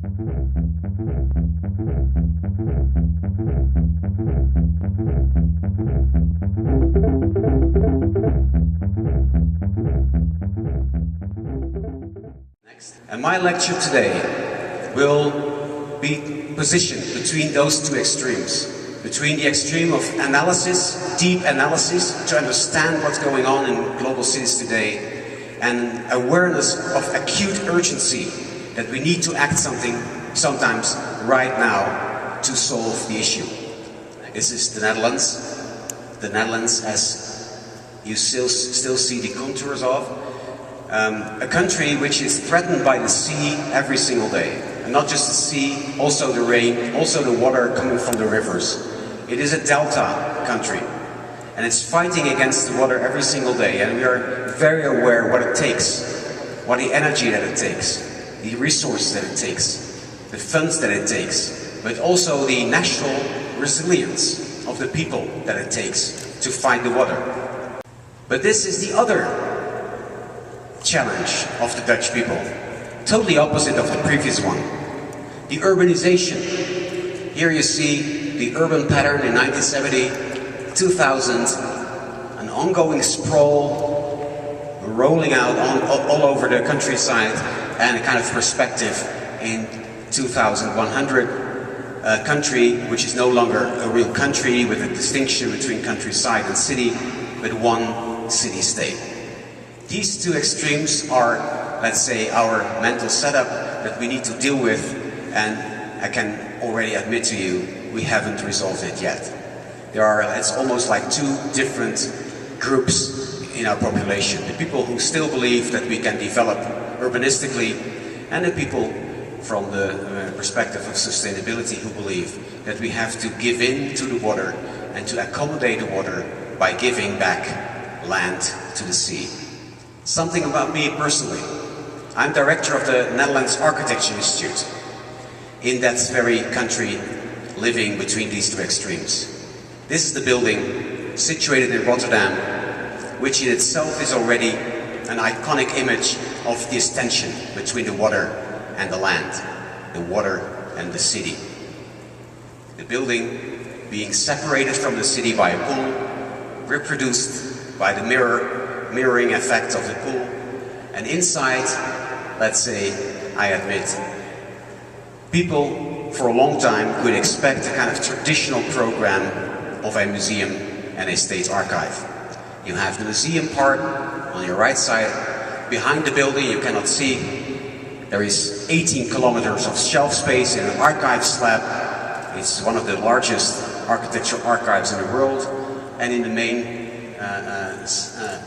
And my lecture today will be positioned between those two extremes. Between the extreme of analysis, deep analysis, to understand what's going on in global cities today, and awareness of acute urgency that we need to act sometimes right now to solve the issue. This is the Netherlands. The Netherlands, as you still see the contours of, a country which is threatened by the sea every single day. And not just the sea, also the rain, also the water coming from the rivers. It is a delta country, and it's fighting against the water every single day, and we are very aware what it takes, what the energy that it takes, the resources that it takes, the funds that it takes, but also the national resilience of the people that it takes to fight the water. But this is the other challenge of the Dutch people, totally opposite of the previous one. The urbanization. Here you see the urban pattern in 1970, 2000, an ongoing sprawl rolling out all over the countryside, and a kind of perspective in 2100, a country which is no longer a real country with a distinction between countryside and city, but one city-state. These two extremes are, let's say, our mental setup that we need to deal with, and I can already admit to you, we haven't resolved it yet. It's almost like two different groups in our population. The people who still believe that we can develop urbanistically, and the people from the perspective of sustainability who believe that we have to give in to the water and to accommodate the water by giving back land to the sea. Something about me personally. I'm director of the Netherlands Architecture Institute. In that very country, living between these two extremes. This is the building situated in Rotterdam, which in itself is already an iconic image of this tension between the water and the land, the water and the city. The building being separated from the city by a pool, reproduced by the mirroring effect of the pool, and inside, let's say, I admit, people for a long time could expect a kind of traditional program of a museum and a state archive. You have the museum part on your right side. Behind the building you cannot see. There is 18 kilometers of shelf space in an archive slab. It's one of the largest architectural archives in the world. And in the main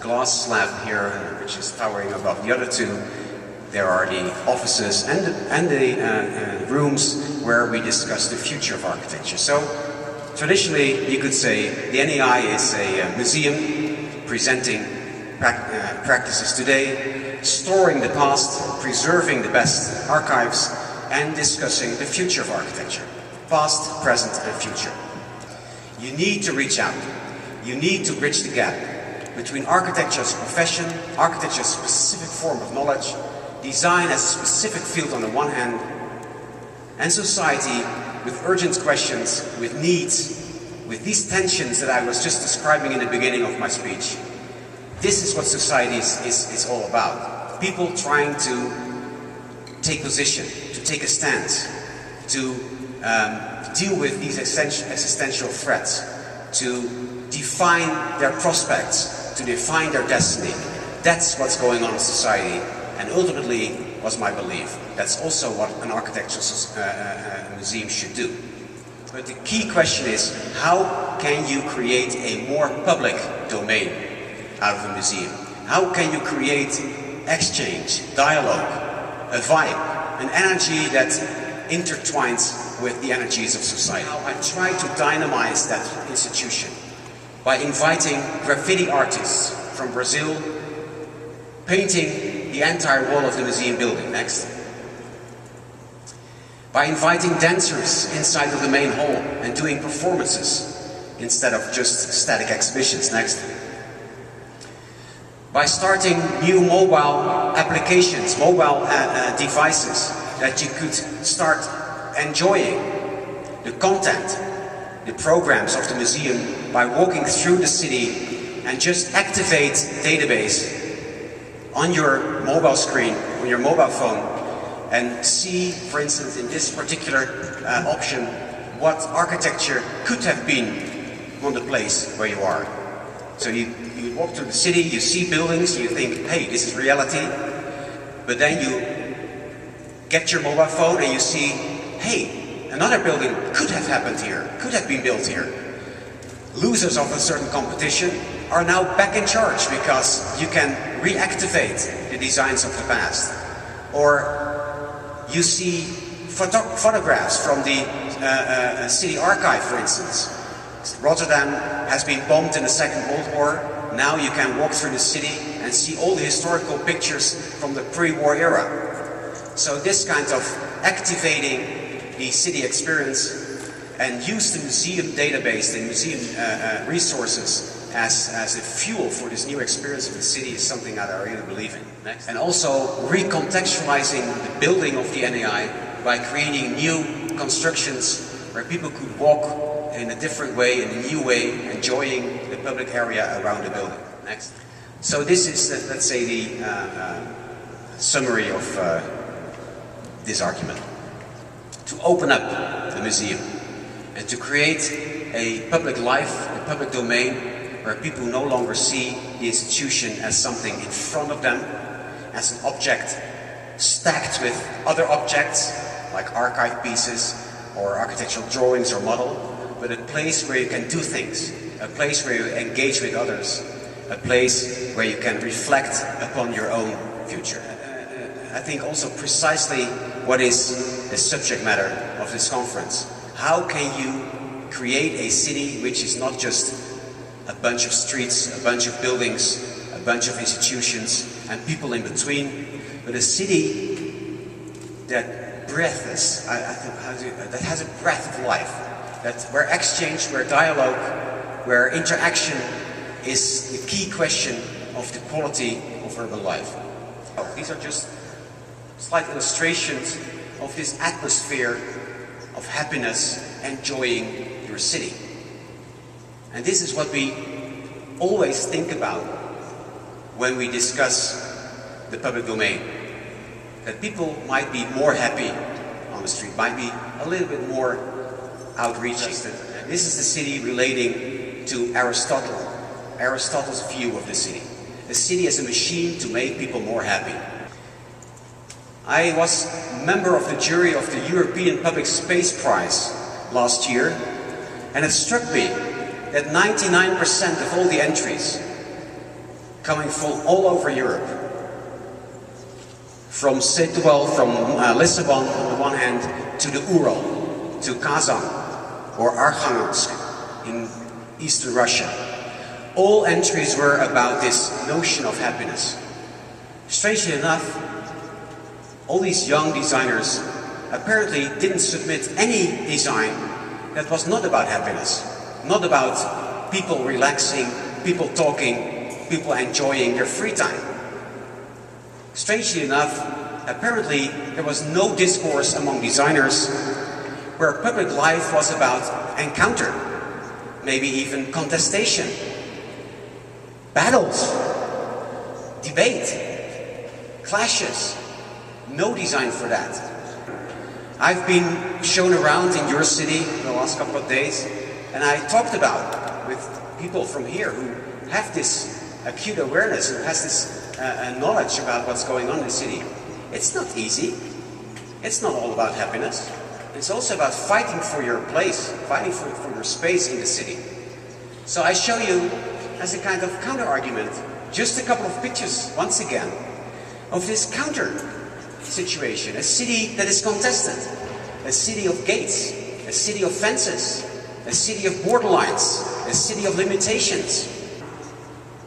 glass slab here, which is towering above the other two, there are the offices and the rooms where we discuss the future of architecture. So, traditionally, you could say the NEI is a museum presenting practices today, storing the past, preserving the best archives, and discussing the future of architecture. Past, present, and future. You need to reach out. You need to bridge the gap between architecture as a profession, architecture as a specific form of knowledge, design as a specific field on the one hand, and society with urgent questions, with needs, with these tensions that I was just describing in the beginning of my speech. This is what society is all about. People trying to take position, to take a stance, to deal with these existential threats, to define their prospects, to define their destiny. That's what's going on in society. And ultimately, was my belief. That's also what an architectural museum should do. But the key question is, how can you create a more public domain out of a museum? How can you create exchange, dialogue, a vibe, an energy that intertwines with the energies of society? I try to dynamize that institution by inviting graffiti artists from Brazil, painting the entire wall of the museum building. Next. By inviting dancers inside of the main hall and doing performances instead of just static exhibitions. Next. By starting new mobile applications, mobile devices that you could start enjoying the content, the programs of the museum by walking through the city and just activate database on your mobile screen, on your mobile phone, and see, for instance, in this particular option, what architecture could have been on the place where you are. So you walk through the city, you see buildings, you think, hey, this is reality. But then you get your mobile phone and you see, hey, another building could have happened here, could have been built here. Losers of a certain competition are now back in charge because you can reactivate the designs of the past. Or you see photographs from the city archive, for instance. Rotterdam has been bombed in the Second World War. Now you can walk through the city and see all the historical pictures from the pre-war era. So this kind of activating the city experience and use the museum database, the museum resources as a fuel for this new experience of the city is something that I really believe in. Next. And also recontextualizing the building of the NAI by creating new constructions where people could walk in a different way, in a new way, enjoying the public area around the building. Next. So this is, let's say, the summary of this argument. To open up the museum and to create a public life, a public domain, where people no longer see the institution as something in front of them, as an object stacked with other objects, like archive pieces, or architectural drawings or model, but a place where you can do things, a place where you engage with others, a place where you can reflect upon your own future. I think also precisely what is the subject matter of this conference. How can you create a city which is not just a bunch of streets, a bunch of buildings, a bunch of institutions and people in between, but a city that breathes, that has a breath of life, where exchange, where dialogue, where interaction is the key question of the quality of urban life. These are just slight illustrations of this atmosphere of happiness, enjoying your city. And this is what we always think about when we discuss the public domain. That people might be more happy on the street, might be a little bit more outreaching. This is the city relating to Aristotle, Aristotle's view of the city. The city as a machine to make people more happy. I was a member of the jury of the European Public Space Prize last year, and it struck me that 99% of all the entries coming from all over Europe, from Setúbal, from Lisbon on the one hand, to the Ural, to Kazan or Arkhangelsk in Eastern Russia. All entries were about this notion of happiness. Strangely enough, all these young designers apparently didn't submit any design that was not about happiness, not about people relaxing, people talking, people enjoying their free time. Strangely enough, apparently there was no discourse among designers where public life was about encounter, maybe even contestation, battles, debate, clashes. No design for that. I've been shown around in your city in the last couple of days, and I talked about with people from here who have this acute awareness, who has this knowledge about what's going on in the city. It's not easy. It's not all about happiness. It's also about fighting for your place, fighting for your space in the city. So I show you, as a kind of counter-argument, just a couple of pictures, once again, of this counter situation. A city that is contested, a city of gates, a city of fences, a city of borderlines, a city of limitations.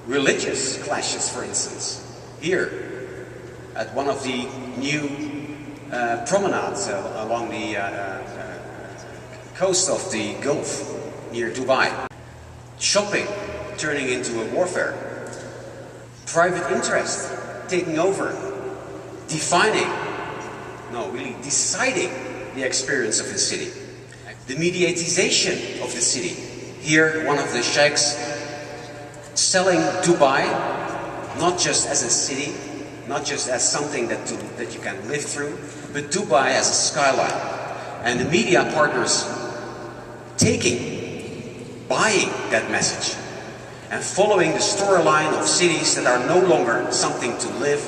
Religious clashes, for instance. Here, at one of the new promenades along the coast of the Gulf, near Dubai. Shopping turning into a warfare. Private interest taking over, defining no, really deciding the experience of the city. The mediatization of the city. Here, one of the sheikhs selling Dubai, not just as a city, not just as something that you can live through, but Dubai as a skyline. And the media partners buying that message, and following the storyline of cities that are no longer something to live,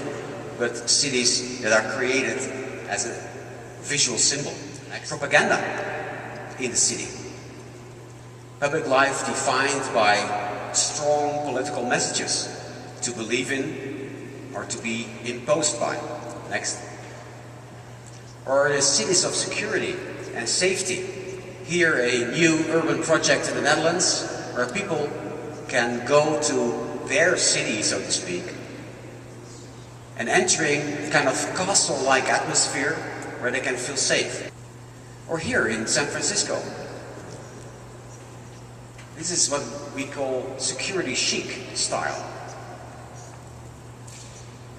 but cities that are created as a visual symbol, like propaganda in the city. Public life defined by strong political messages to believe in or to be imposed by. Next. Or the cities of security and safety. Here, a new urban project in the Netherlands where people can go to their city, so to speak, and entering a kind of castle-like atmosphere where they can feel safe. Or here in San Francisco. This is what we call security chic style.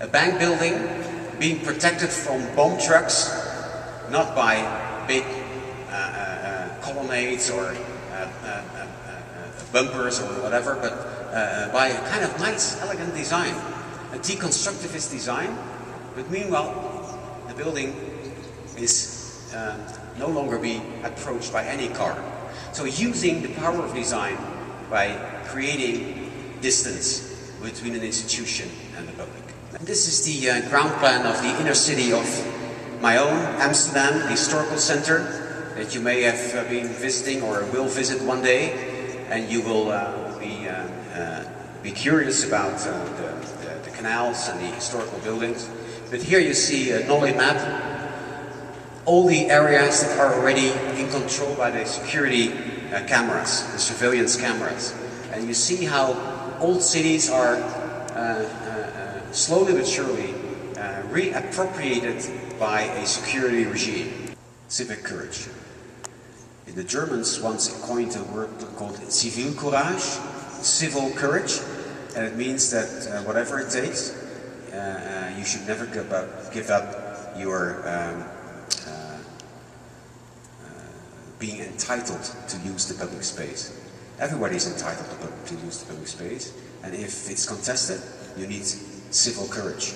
A bank building being protected from bomb trucks, not by big colonnades or bumpers or whatever, but by a kind of nice, elegant design, a deconstructivist design. But meanwhile, the building is no longer be approached by any car. So using the power of design by creating distance between an institution and the public. And this is the ground plan of the inner city of my own Amsterdam, the historical center, that you may have been visiting or will visit one day, and you will be curious about the canals and the historical buildings. But here you see a Nolly map, all the areas that are already in control by the security cameras, the surveillance cameras. And you see how old cities are slowly but surely reappropriated by a security regime. Civic courage. The Germans once coined a word called Zivilcourage, civil courage, and it means that whatever it takes, you should never give up your being entitled to use the public space. Everybody is entitled to use the public space, and if it's contested, you need civil courage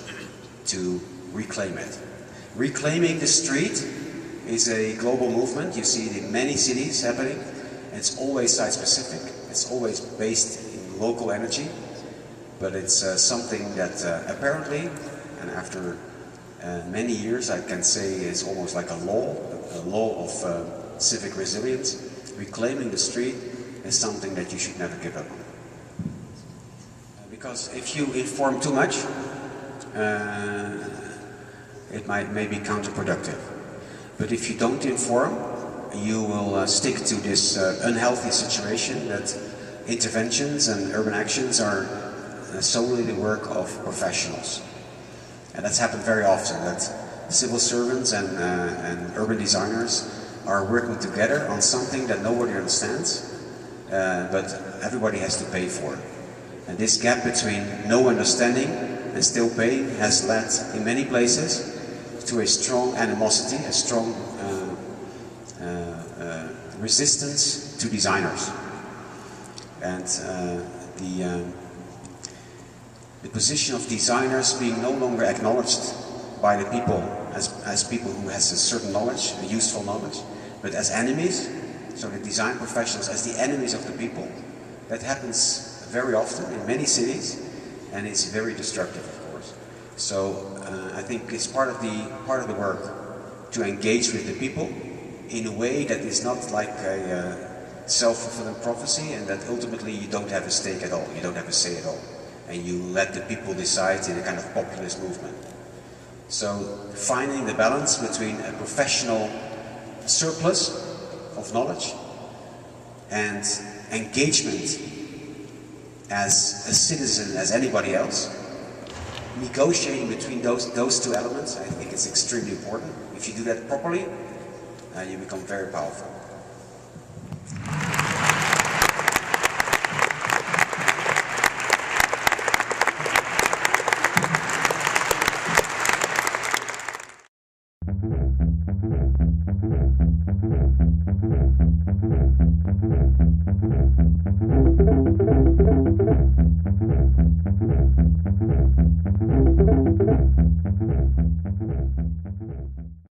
to reclaim it. Reclaiming the street is a global movement. You see it in many cities happening. It's always site-specific. It's always based in local energy, but it's something that apparently, and after many years, I can say is almost like a law of civic resilience. Reclaiming the street is something that you should never give up on. Because if you inform too much, it may be counterproductive. But if you don't inform, you will stick to this unhealthy situation that interventions and urban actions are solely the work of professionals. And that's happened very often, that civil servants and urban designers are working together on something that nobody understands, but everybody has to pay for. And this gap between no understanding and still paying has led, in many places, to a strong animosity, a strong resistance to designers. And the position of designers being no longer acknowledged by the people as people who has a certain knowledge, a useful knowledge, but as enemies, so the design professionals as the enemies of the people. That happens very often in many cities, and it's very destructive, of course. So I think it's part of the work to engage with the people in a way that is not like a self-fulfilling prophecy, and that ultimately you don't have a stake at all, you don't have a say at all, and you let the people decide in a kind of populist movement. So finding the balance between a professional surplus of knowledge and engagement as a citizen, as anybody else, negotiating between those two elements, I think it's extremely important. If you do that properly, you become very powerful.